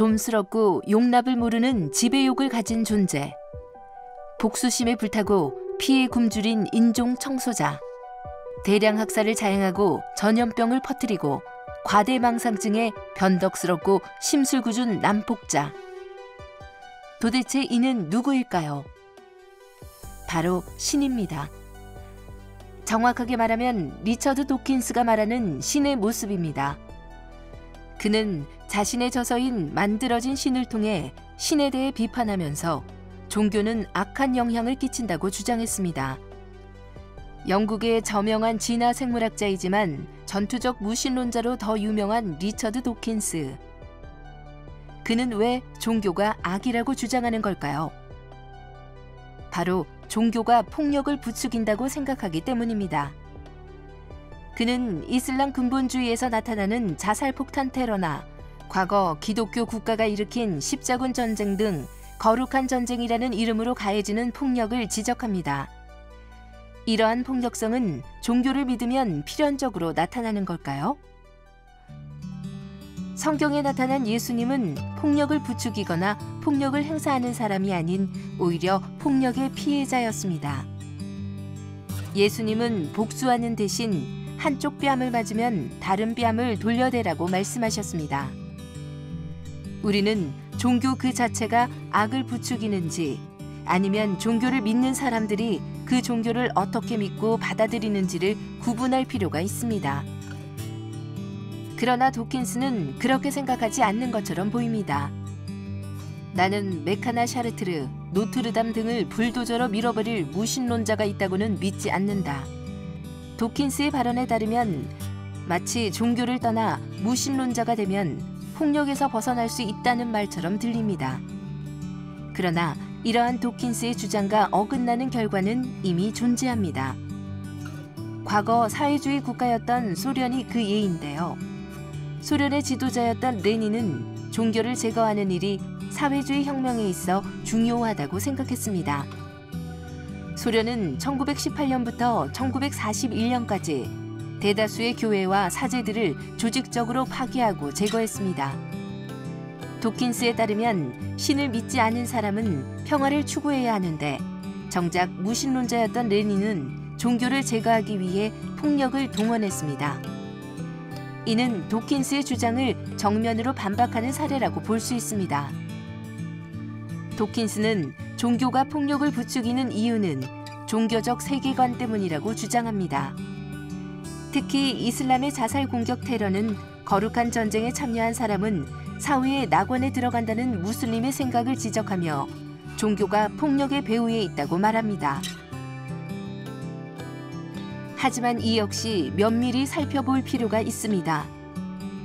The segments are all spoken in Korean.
좀스럽고 용납을 모르는 지배욕을 가진 존재. 복수심에 불타고 피에 굶주린 인종 청소자. 대량 학살을 자행하고 전염병을 퍼뜨리고 과대망상증에 변덕스럽고 심술궂은 난폭자. 도대체 이는 누구일까요? 바로 신입니다. 정확하게 말하면 리처드 도킨스가 말하는 신의 모습입니다. 그는 자신의 저서인 만들어진 신을 통해 신에 대해 비판하면서 종교는 악한 영향을 끼친다고 주장했습니다. 영국의 저명한 진화 생물학자이지만 전투적 무신론자로 더 유명한 리처드 도킨스. 그는 왜 종교가 악이라고 주장하는 걸까요? 바로 종교가 폭력을 부추긴다고 생각하기 때문입니다. 그는 이슬람 근본주의에서 나타나는 자살폭탄 테러나 과거 기독교 국가가 일으킨 십자군 전쟁 등 거룩한 전쟁이라는 이름으로 가해지는 폭력을 지적합니다. 이러한 폭력성은 종교를 믿으면 필연적으로 나타나는 걸까요? 성경에 나타난 예수님은 폭력을 부추기거나 폭력을 행사하는 사람이 아닌 오히려 폭력의 피해자였습니다. 예수님은 복수하는 대신 한쪽 뺨을 맞으면 다른 뺨을 돌려대라고 말씀하셨습니다. 우리는 종교 그 자체가 악을 부추기는지 아니면 종교를 믿는 사람들이 그 종교를 어떻게 믿고 받아들이는지를 구분할 필요가 있습니다. 그러나 도킨스는 그렇게 생각하지 않는 것처럼 보입니다. 나는 메카나 샤르트르, 노트르담 등을 불도저로 밀어버릴 무신론자가 있다고는 믿지 않는다. 도킨스의 발언에 따르면 마치 종교를 떠나 무신론자가 되면 폭력에서 벗어날 수 있다는 말처럼 들립니다. 그러나 이러한 도킨스의 주장과 어긋나는 결과는 이미 존재합니다. 과거 사회주의 국가였던 소련이 그 예인데요. 소련의 지도자였던 레닌은 종교를 제거하는 일이 사회주의 혁명에 있어 중요하다고 생각했습니다. 소련은 1918년부터 1941년까지 대다수의 교회와 사제들을 조직적으로 파괴하고 제거했습니다. 도킨스에 따르면 신을 믿지 않은 사람은 평화를 추구해야 하는데 정작 무신론자였던 레닌은 종교를 제거하기 위해 폭력을 동원했습니다. 이는 도킨스의 주장을 정면으로 반박하는 사례라고 볼 수 있습니다. 도킨스는 종교가 폭력을 부추기는 이유는 종교적 세계관 때문이라고 주장합니다. 특히 이슬람의 자살 공격 테러는 거룩한 전쟁에 참여한 사람은 사회의 낙원에 들어간다는 무슬림의 생각을 지적하며 종교가 폭력의 배후에 있다고 말합니다. 하지만 이 역시 면밀히 살펴볼 필요가 있습니다.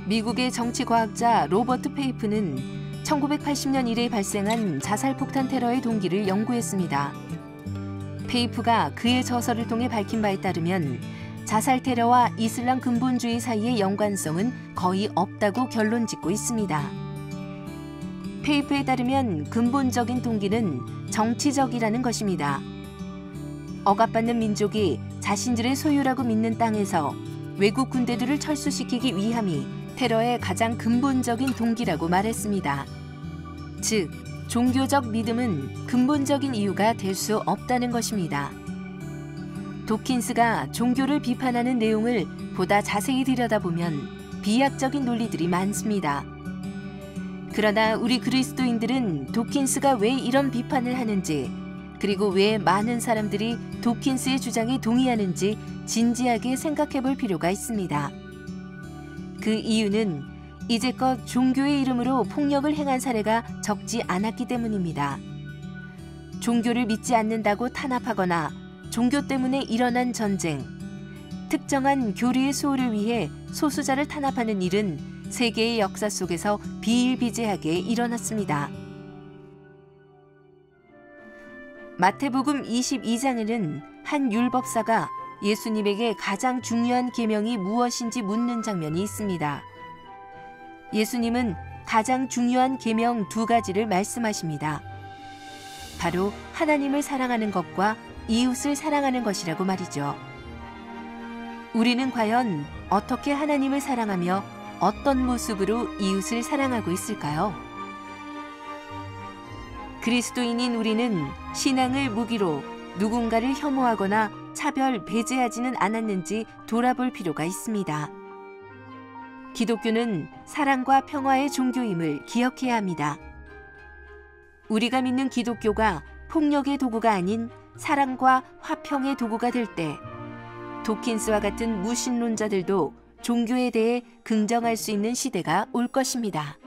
미국의 정치과학자 로버트 페이프는 1980년 이래 발생한 자살폭탄 테러의 동기를 연구했습니다. 페이프가 그의 저서를 통해 밝힌 바에 따르면 자살 테러와 이슬람 근본주의 사이의 연관성은 거의 없다고 결론짓고 있습니다. 페이프에 따르면 근본적인 동기는 정치적이라는 것입니다. 억압받는 민족이 자신들의 소유라고 믿는 땅에서 외국 군대들을 철수시키기 위함이 테러의 가장 근본적인 동기라고 말했습니다. 즉, 종교적 믿음은 근본적인 이유가 될 수 없다는 것입니다. 도킨스가 종교를 비판하는 내용을 보다 자세히 들여다보면 비약적인 논리들이 많습니다. 그러나 우리 그리스도인들은 도킨스가 왜 이런 비판을 하는지, 그리고 왜 많은 사람들이 도킨스의 주장에 동의하는지 진지하게 생각해 볼 필요가 있습니다. 그 이유는 이제껏 종교의 이름으로 폭력을 행한 사례가 적지 않았기 때문입니다. 종교를 믿지 않는다고 탄압하거나 종교 때문에 일어난 전쟁, 특정한 교리의 수호를 위해 소수자를 탄압하는 일은 세계의 역사 속에서 비일비재하게 일어났습니다. 마태복음 22장에는 한 율법사가 예수님에게 가장 중요한 계명이 무엇인지 묻는 장면이 있습니다. 예수님은 가장 중요한 계명 2가지를 말씀하십니다. 바로 하나님을 사랑하는 것과 이웃을 사랑하는 것이라고 말이죠. 우리는 과연 어떻게 하나님을 사랑하며 어떤 모습으로 이웃을 사랑하고 있을까요? 그리스도인인 우리는 신앙을 무기로 누군가를 혐오하거나 차별, 배제하지는 않았는지 돌아볼 필요가 있습니다. 기독교는 사랑과 평화의 종교임을 기억해야 합니다. 우리가 믿는 기독교가 폭력의 도구가 아닌 사랑과 화평의 도구가 될 때 도킨스와 같은 무신론자들도 종교에 대해 긍정할 수 있는 시대가 올 것입니다.